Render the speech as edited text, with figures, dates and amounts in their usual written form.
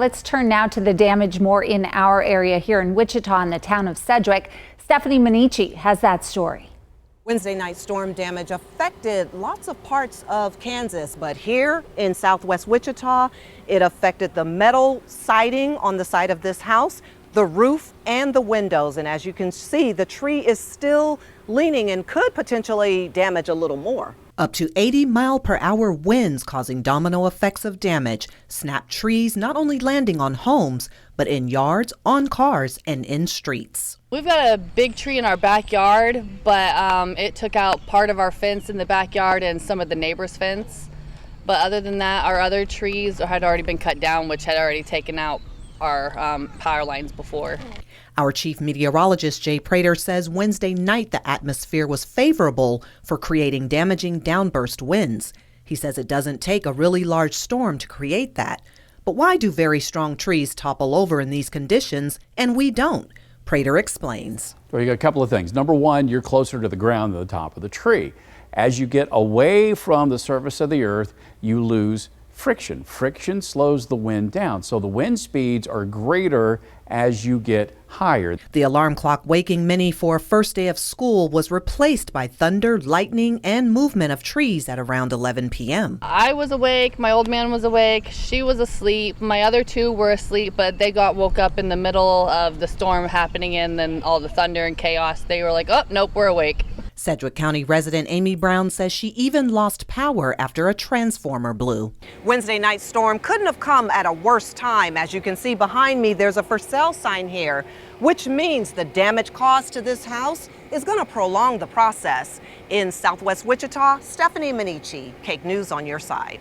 Let's turn now to the damage more in our area here in Wichita in the town of Sedgwick. Stephanie Maniche has that story. Wednesday night storm damage affected lots of parts of Kansas, but here in southwest Wichita, it affected the metal siding on the side of this house, the roof, and the windows. And as you can see, the tree is still leaning and could potentially damage a little more. Up to 80-mile-per-hour winds causing domino effects of damage, snapped trees not only landing on homes, but in yards, on cars, and in streets. We've got a big tree in our backyard, but it took out part of our fence in the backyard and some of the neighbor's fence. But other than that, our other trees had already been cut down, which had already taken out our power lines before. Our chief meteorologist, Jay Prater, says Wednesday night the atmosphere was favorable for creating damaging downburst winds. He says it doesn't take a really large storm to create that. But why do very strong trees topple over in these conditions and we don't? Prater explains. Well, you got a couple of things. Number one, you're closer to the ground than the top of the tree. As you get away from the surface of the earth, you lose friction. Friction slows the wind down, so the wind speeds are greater as you get higher. The alarm clock waking many for first day of school was replaced by thunder, lightning, and movement of trees at around 11 p.m. I was awake, my old man was awake, she was asleep, my other two were asleep, but they got woke up in the middle of the storm happening and then all the thunder and chaos. They were like, oh, nope, we're awake. Sedgwick County resident Amy Brown says she even lost power after a transformer blew. Wednesday night storm couldn't have come at a worse time. As you can see behind me, there's a for sale sign here, which means the damage caused to this house is going to prolong the process. In southwest Wichita, Stephanie Maniche, KAKE News on your side.